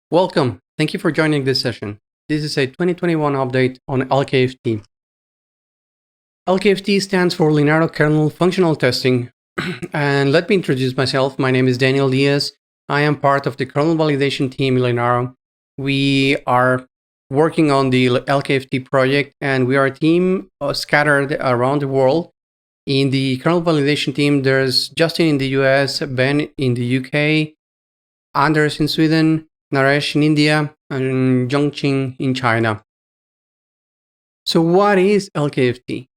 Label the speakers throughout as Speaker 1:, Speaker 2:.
Speaker 1: Welcome. Thank you for joining this session. This is a 2021 update on LKFT. LKFT stands for Linaro Kernel Functional Testing. And let me introduce myself. My name is Daniel Diaz. I am part of the kernel validation team in Linaro. We are working on the LKFT project, and we are a team scattered around the world. In the kernel validation team, there's Justin in the US, Ben in the UK, Anders in Sweden, Naresh in India, and Zhongqing in China. So what is LKFT?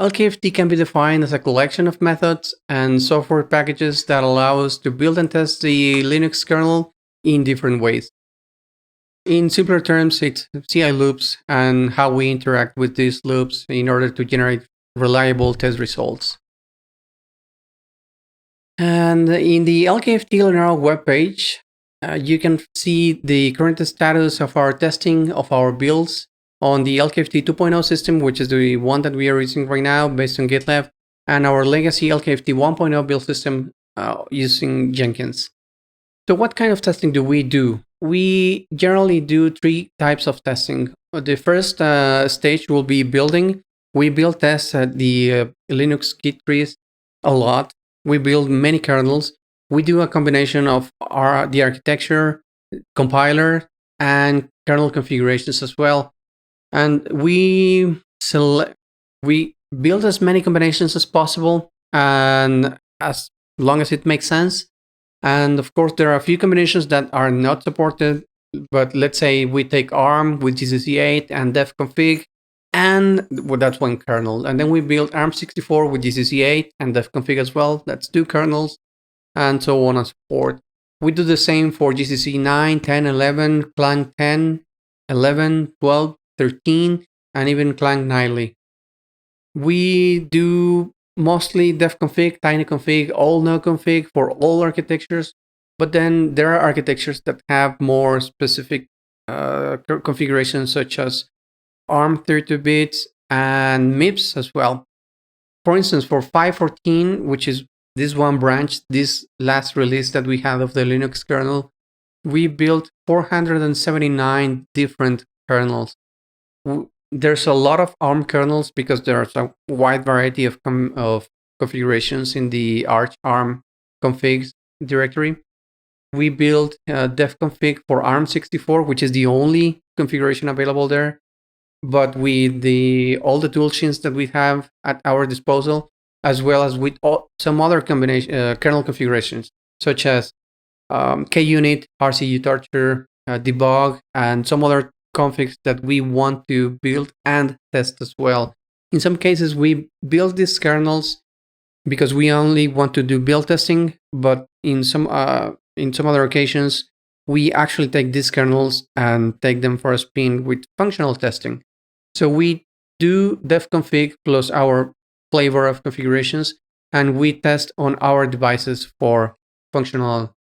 Speaker 1: LKFT can be defined as a collection of methods and software packages that allow us to build and test the Linux kernel in different ways. In simpler terms, it's CI loops and how we interact with these loops in order to generate reliable test results. And in the LKFT Linaro webpage, you can see the current status of our testing of our builds on the LKFT 2.0 system, which is the one that we are using right now based on GitLab, and our legacy LKFT 1.0 build system using Jenkins. So what kind of testing do? We generally do three types of testing. The first stage will be building. We build tests at the Linux Git trees a lot. We build many kernels. We do a combination of the architecture, compiler, and kernel configurations as well. And we build as many combinations as possible, and as long as it makes sense. And of course, there are a few combinations that are not supported. But let's say we take ARM with GCC8 and defconfig, and that's one kernel. And then we build ARM64 with GCC8 and defconfig as well. That's two kernels, and so on and so forth. We do the same for GCC 9, 10, 11, Clang 10, 11, 12, 13, and even Clang nightly. We do mostly defconfig, tinyconfig, all no config for all architectures, but then there are architectures that have more specific configurations, such as ARM 32 bits and MIPS as well. For instance, for 5.14, which is this one branch, this last release that we had of the Linux kernel, we built 479 different kernels. There's a lot of ARM kernels because there's a wide variety of configurations in the Arch ARM configs directory. We built defconfig for ARM64, which is the only configuration available there. But with all the toolchains that we have at our disposal, as well as with some other kernel configurations, such as KUnit, RCU Torture, debug, and some other configs that we want to build and test as well. In some cases, we build these kernels because we only want to do build testing, but in some other occasions, we actually take these kernels and take them for a spin with functional testing. So we do defconfig plus our flavor of configurations, and we test on our devices for functional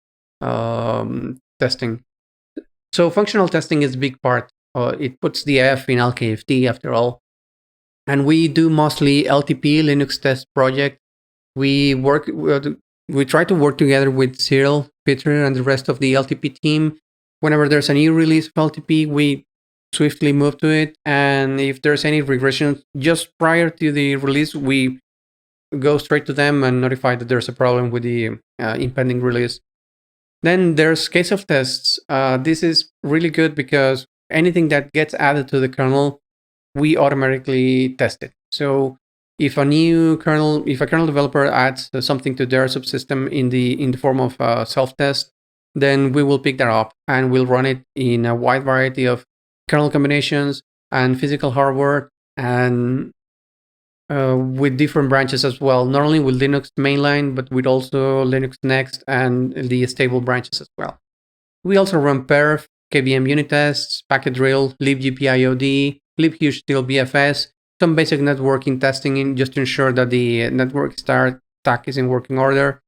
Speaker 1: testing. So functional testing is a big part. It puts the F in LKFT after all. And we do mostly LTP, Linux Test Project. We try to work together with Cyril, Peter, and the rest of the LTP team. Whenever there's a new release of LTP, we swiftly move to it. And if there's any regression just prior to the release, we go straight to them and notify that there's a problem with the impending release. Then there's case of tests. This is really good because anything that gets added to the kernel, we automatically test it. So if a kernel developer adds something to their subsystem in the form of a self-test, then we will pick that up and we'll run it in a wide variety of kernel combinations and physical hardware, and with different branches as well, not only with Linux mainline, but with also Linux Next and the stable branches as well. We also run perf, KVM unit tests, packet drill, libgpiod, libhushtil BFS, some basic networking testing just to ensure that the network stack is in working order.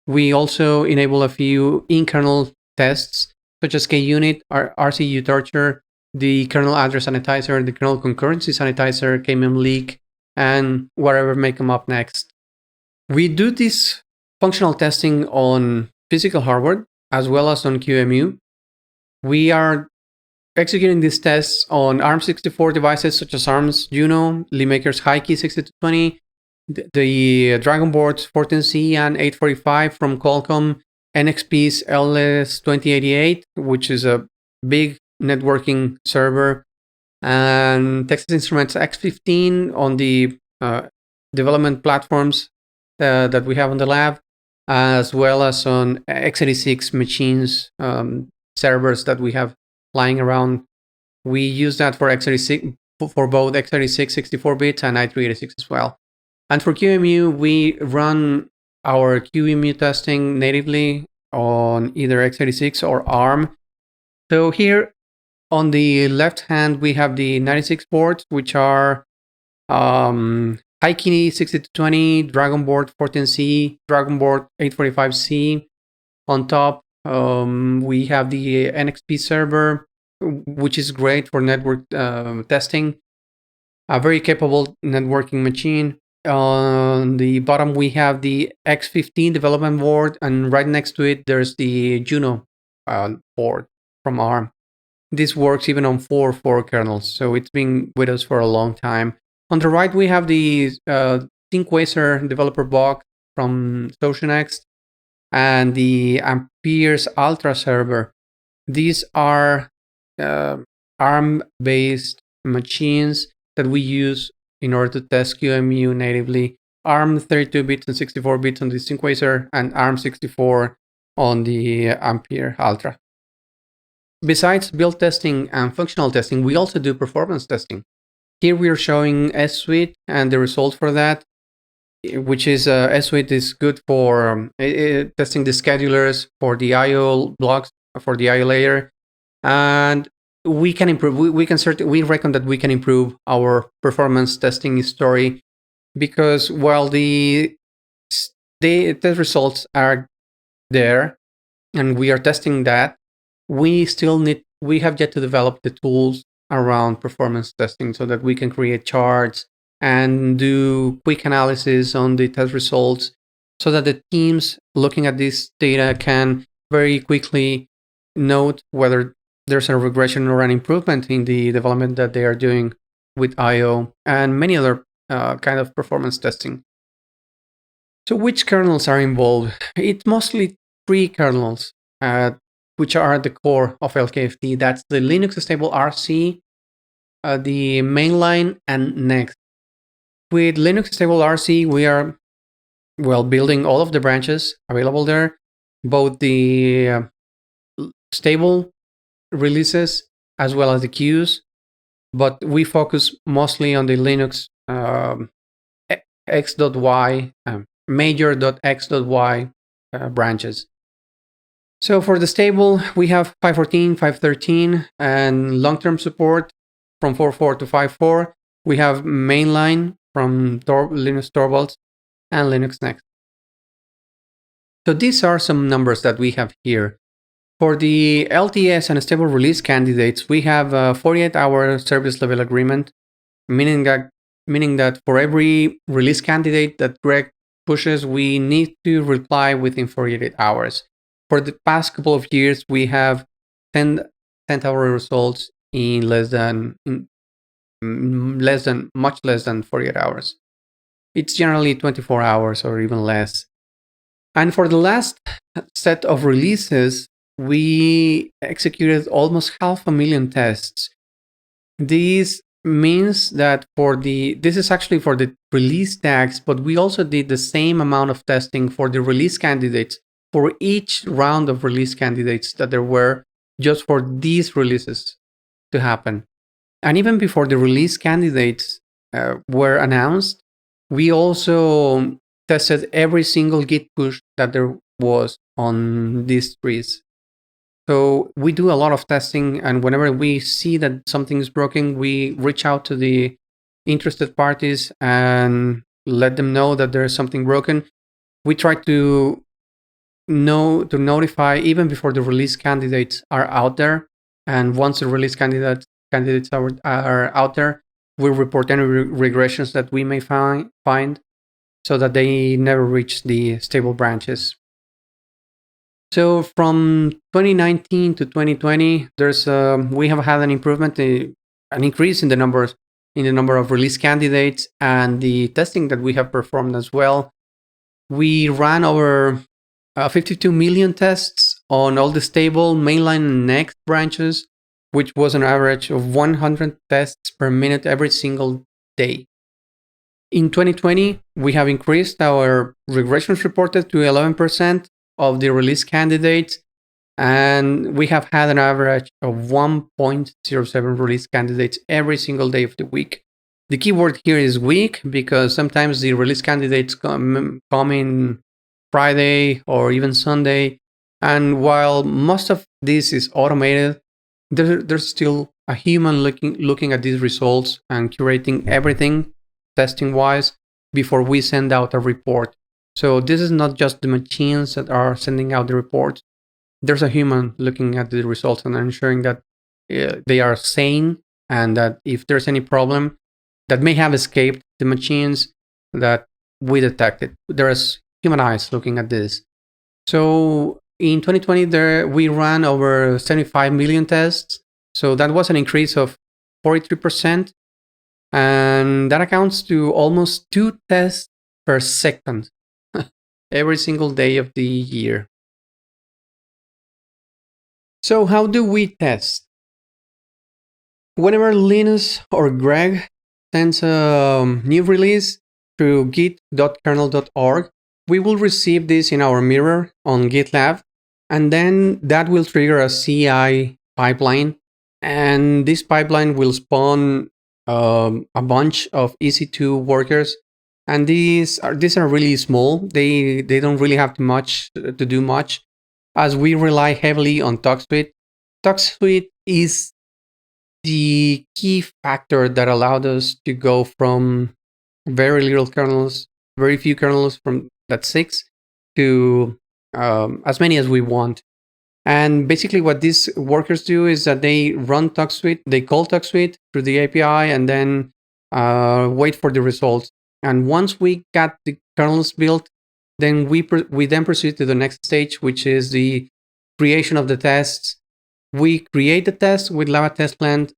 Speaker 1: We also enable a few in-kernel tests, such as KUnit, RCU Torture, the kernel address sanitizer, the kernel concurrency sanitizer, KMM leak, and whatever may come up next. We do this functional testing on physical hardware as well as on QEMU. We are executing these tests on ARM64 devices such as ARM's Juno, LeeMaker's Hikey 6220, the Dragon Boards 14C and 845 from Qualcomm, NXP's LS2088, which is a big networking server, and Texas Instruments X15 on the development platforms that we have on the lab, as well as on x86 machines, servers that we have lying around. We use that for x86, for both x86 64-bit and i386 as well. And for QEMU, we run our QEMU testing natively on either x86 or ARM. So here on the left hand, we have the 96 boards, which are Hikey 6220, Dragon Board 14C, Dragon Board 845C. On top, we have the NXP server, which is great for network testing. A very capable networking machine. On the bottom, we have the X15 development board, and right next to it, there's the Juno board from ARM. This works even on 4 kernels, so it's been with us for a long time. On the right, we have the ThinkQuasar developer box from SocionX and the Ampere's Ultra server. These are ARM-based machines that we use in order to test QEMU natively. ARM 32-bit and 64-bit on the ThinkQuasar, and ARM 64 on the Ampere Ultra. Besides build testing and functional testing, we also do performance testing. Here we are showing S-Suite and the result for that, which is S-Suite is good for testing the schedulers for the I/O blocks, for the I/O layer, and we can improve. We reckon that we can improve our performance testing story, because while the test results are there and we are testing that, we have yet to develop the tools around performance testing so that we can create charts and do quick analysis on the test results, so that the teams looking at this data can very quickly note whether there's a regression or an improvement in the development that they are doing with I/O and many other kind of performance testing. So which kernels are involved? It's mostly 3 kernels, which are at the core of LKFT. That's the Linux Stable RC, the mainline, and Next. With Linux Stable RC, we are building all of the branches available there, both the stable releases as well as the queues, but we focus mostly on the Linux x.y, major.x.y branches. So for the stable, we have 5.14, 5.13, and long-term support from 4.4 to 5.4. We have mainline from Linux Torvalds and Linux Next. So these are some numbers that we have here. For the LTS and stable release candidates, we have a 48-hour service level agreement, meaning that for every release candidate that Greg pushes, we need to reply within 48 hours. For the past couple of years, we have 10-hour results in much less than 48 hours. It's generally 24 hours or even less. And for the last set of releases, we executed almost 500,000 tests. This means that this is actually for the release tags, but we also did the same amount of testing for the release candidates, for each round of release candidates that there were, just for these releases to happen. And even before the release candidates were announced, we also tested every single Git push that there was on these trees. So we do a lot of testing, and whenever we see that something is broken, we reach out to the interested parties and let them know that there's something broken. We try to notify even before the release candidates are out there, and once the release candidates are out there, we report any regressions that we may find so that they never reach the stable branches. So from 2019 to 2020, we have had an improvement, an increase in the number of release candidates and the testing that we have performed as well. We ran over 52 million tests on all the stable, mainline, and next branches, which was an average of 100 tests per minute every single day. In 2020, we have increased our regressions reported to 11% of the release candidates, and we have had an average of 1.07 release candidates every single day of the week. The keyword here is week because sometimes the release candidates come in Friday or even Sunday. And while most of this is automated, there's still a human looking at these results and curating everything testing wise before we send out a report. So this is not just the machines that are sending out the reports. There's a human looking at the results and ensuring that they are sane, and that if there's any problem that may have escaped the machines, that we detect it. There's human eyes looking at this. So in 2020, we ran over 75 million tests. So that was an increase of 43%. And that accounts to almost 2 tests per second every single day of the year. So how do we test? Whenever Linus or Greg sends a new release through git.kernel.org, we will receive this in our mirror on GitLab, and then that will trigger a CI pipeline, and this pipeline will spawn a bunch of EC2 workers, and these are really small. They don't really have to do much, as we rely heavily on TalkSuite. TalkSuite is the key factor that allowed us to go from very little kernels, very few kernels from that 6 to as many as we want. And basically what these workers do is that they run TalkSuite, they call TalkSuite through the API, and then wait for the results. And once we got the kernels built, then we then proceed to the next stage, which is the creation of the tests. We create the tests with Lava test plans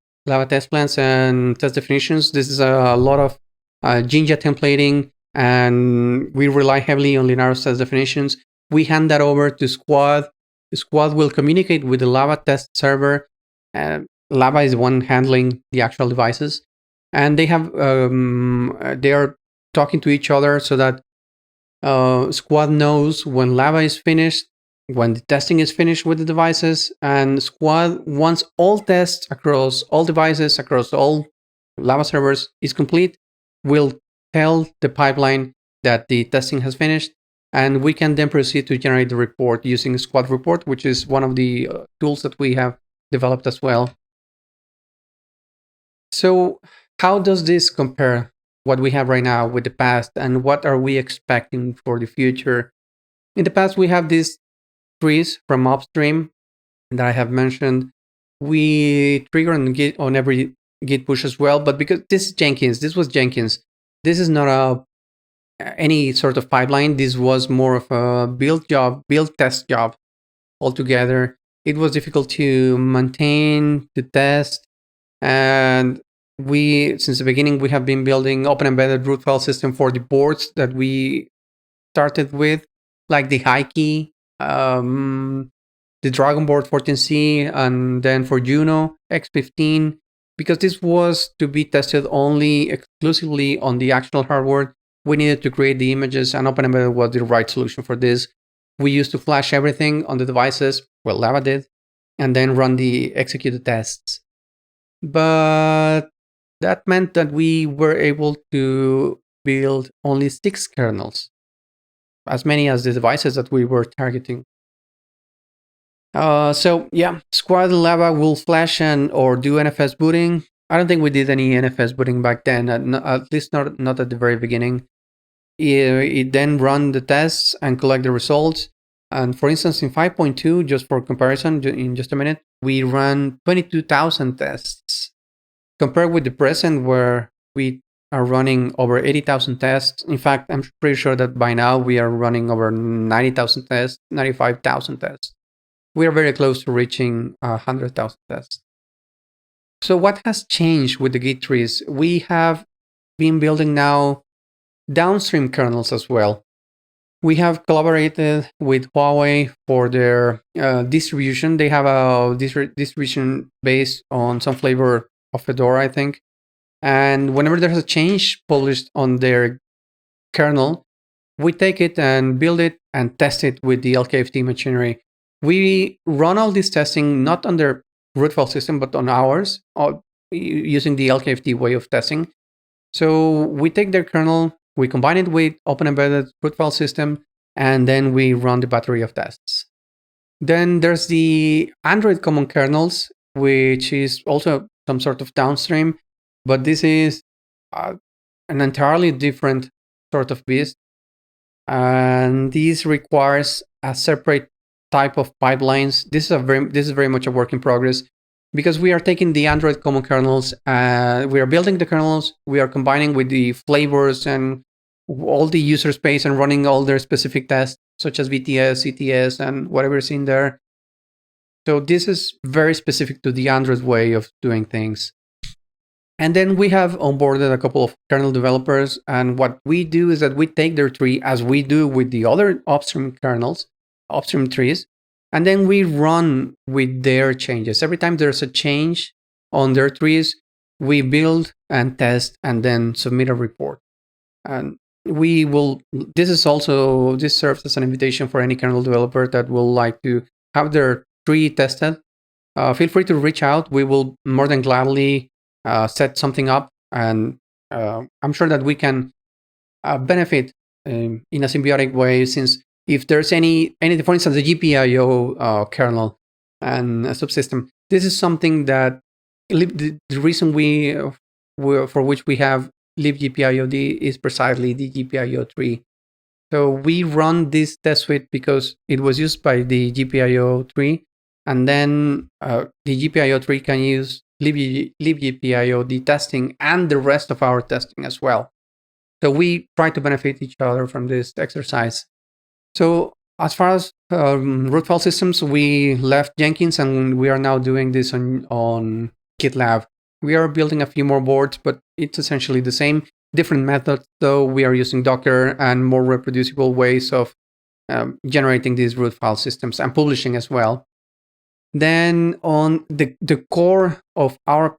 Speaker 1: and test definitions. This is a lot of Jinja templating, and we rely heavily on Linaro's test definitions. We hand that over to Squad. Squad will communicate with the Lava test server. Lava is the one handling the actual devices, and they are talking to each other so that Squad knows when Lava is finished, when the testing is finished with the devices, and Squad, once all tests across all devices, across all Lava servers is complete, will tell the pipeline that the testing has finished, and we can then proceed to generate the report using Squad Report, which is one of the tools that we have developed as well. So how does this compare what we have right now with the past, and what are we expecting for the future? In the past, we have these trees from upstream that I have mentioned. We trigger on every Git push as well, but because this was Jenkins. This is not any sort of pipeline. This was more of a build test job altogether. It was difficult to maintain, to test, and since the beginning, we have been building open embedded root file system for the boards that we started with, like the Hikey, the Dragon Board 14C, and then for Juno X15, because this was to be tested only exclusively on the actual hardware. We needed to create the images, and Open Embedded was the right solution for this. We used to flash everything on the devices, well, Lava did, and then run the executed tests. But that meant that we were able to build only 6 kernels, as many as the devices that we were targeting. So yeah, Squad and Lava will flash or do NFS booting. I don't think we did any NFS booting back then, at least not at the very beginning. It then run the tests and collect the results. And for instance, in 5.2, just for comparison, in just a minute, we ran 22,000 tests. Compared with the present, where we are running over 80,000 tests. In fact, I'm pretty sure that by now we are running over 90,000 tests, 95,000 tests. We are very close to reaching 100,000 tests. So what has changed with the Git trees? We have been building now downstream kernels as well. We have collaborated with Huawei for their distribution. They have a distribution based on some flavor of Fedora, I think. And whenever there's a change published on their kernel, we take it and build it and test it with the LKFT machinery. We run all this testing not on their root file system, but on ours, using the LKFT way of testing. So we take their kernel, we combine it with Open Embedded root file system, and then we run the battery of tests. Then there's the Android common kernels, which is also some sort of downstream, but this is an entirely different sort of beast. And this requires a separate type of pipelines. This is very much a work in progress, because we are taking the Android common kernels, we are building the kernels, we are combining with the flavors and all the user space and running all their specific tests, such as VTS, CTS, and whatever is in there. So this is very specific to the Android way of doing things. And then we have onboarded a couple of kernel developers, and what we do is that we take their tree, as we do with the other upstream kernels, upstream trees, and then we run with their changes. Every time there's a change on their trees, we build and test and then submit a report. And this serves as an invitation for any kernel developer that will like to have their tree tested. Feel free to reach out. We will more than gladly set something up, and I'm sure that we can benefit in a symbiotic way, since if there's any for instance, the GPIO kernel and a subsystem, this is something that the reason for which we have libgpiod is precisely the GPIO tree. So we run this test suite because it was used by the GPIO tree, and then the GPIO tree can use libgpio, the testing, and the rest of our testing as well. So we try to benefit each other from this exercise. So as far as root file systems, we left Jenkins and we are now doing this on GitLab. We are building a few more boards, but it's essentially the same. Different methods, though. We are using Docker and more reproducible ways of generating these root file systems and publishing as well. Then on the core of our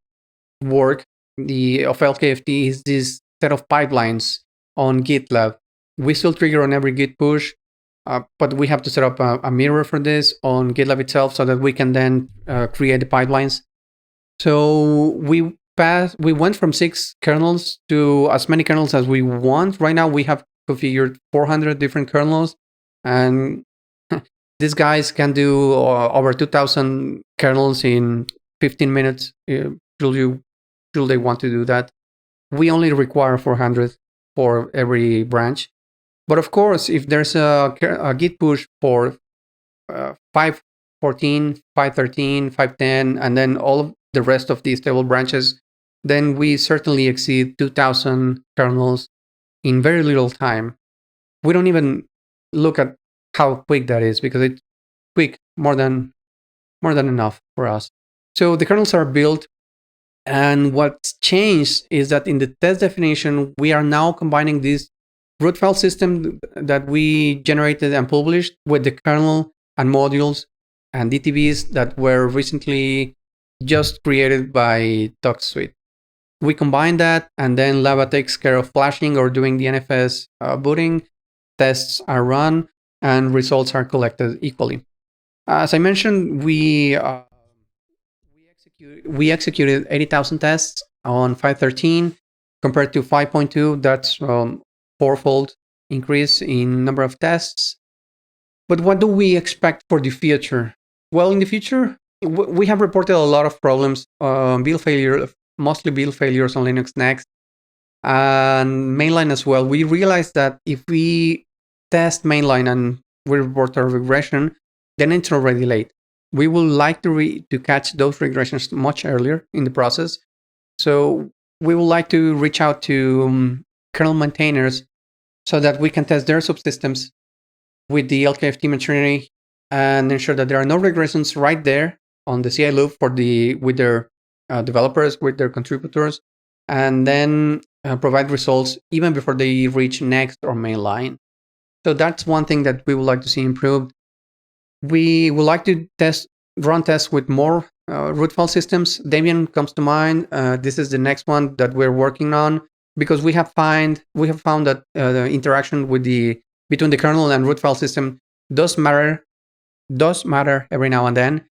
Speaker 1: work, of LKFT, is this set of pipelines on GitLab. We still trigger on every Git push, but we have to set up a mirror for this on GitLab itself so that we can then create the pipelines. So we went from 6 kernels to as many kernels as we want. Right now we have configured 400 different kernels, and these guys can do over 2,000 kernels in 15 minutes. Should they want to do that? We only require 400 for every branch. But of course, if there's a Git push for 5.14, 5.13, 5.10, and then all of the rest of these stable branches, then we certainly exceed 2,000 kernels in very little time. We don't even look at how quick that is, because it's quick, more than enough for us. So the kernels are built, and what's changed is that in the test definition, we are now combining this root file system that we generated and published with the kernel and modules and DTBs that were recently just created by TuxSuite. We combine that, and then Lava takes care of flashing or doing the NFS booting. Tests are run, and results are collected equally. As I mentioned, we executed 80,000 tests on 5.13 compared to 5.2. That's fourfold increase in number of tests. But what do we expect for the future? Well, in the future, we have reported a lot of problems, build failure, mostly build failures on Linux Next, and mainline as well. We realized that if we test mainline and we report a regression, then it's already late. We would like to catch those regressions much earlier in the process. So we would like to reach out to kernel maintainers so that we can test their subsystems with the LKFT machinery and ensure that there are no regressions right there on the CI loop with their developers, with their contributors, and then provide results even before they reach next or mainline. So that's one thing that we would like to see improved. We would like to run tests with more root file systems. Debian comes to mind. This is the next one that we're working on because we have found that the interaction between the kernel and root file system does matter every now and then.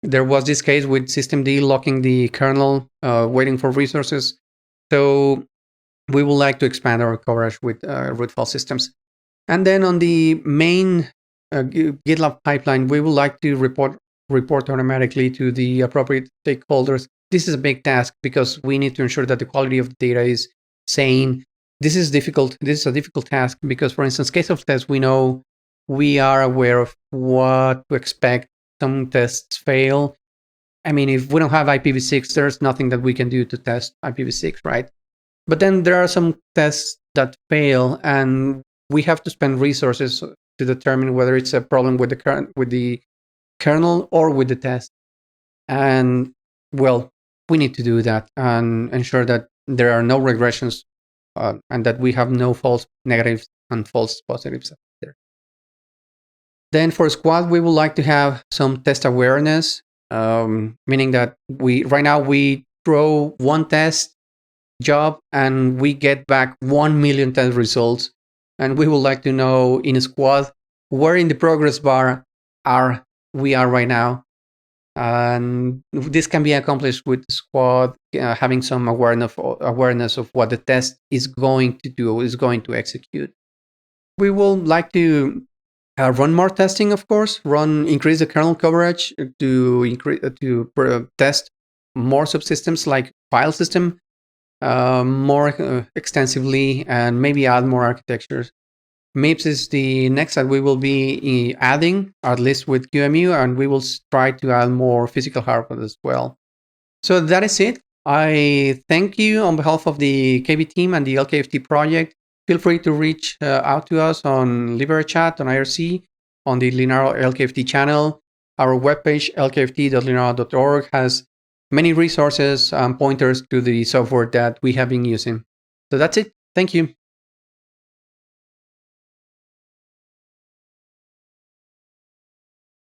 Speaker 1: There was this case with systemd locking the kernel, waiting for resources. So we would like to expand our coverage with root file systems. And then on the main GitLab pipeline, we would like to report automatically to the appropriate stakeholders. This is a big task because we need to ensure that the quality of the data is sane. This is difficult. This is a difficult task because, for instance, case of tests, we know we are aware of what to expect. Some tests fail. I mean, if we don't have IPv6, there's nothing that we can do to test IPv6, right? But then there are some tests that fail, and we have to spend resources to determine whether it's a problem with the kernel or with the test. And well, we need to do that and ensure that there are no regressions and that we have no false negatives and false positives there. Then for squad, we would like to have some test awareness, meaning that right now we throw one test job and we get back 1 million test results. And we would like to know in a squad where in the progress bar we are right now. And this can be accomplished with the squad having some awareness of what the test is going to do, is going to execute. We will like to run more testing, of course, increase the kernel coverage to test more subsystems like file system more extensively, and maybe add more architectures. MIPS is the next that we will be adding, at least with QEMU, and we will try to add more physical hardware as well. So that is it. I thank you on behalf of the KB team and the LKFT project. Feel free to reach out to us on LiberaChat, on IRC, on the Linaro LKFT channel. Our webpage, lkft.linaro.org, has many resources and pointers to the software that we have been using. So that's it. Thank you.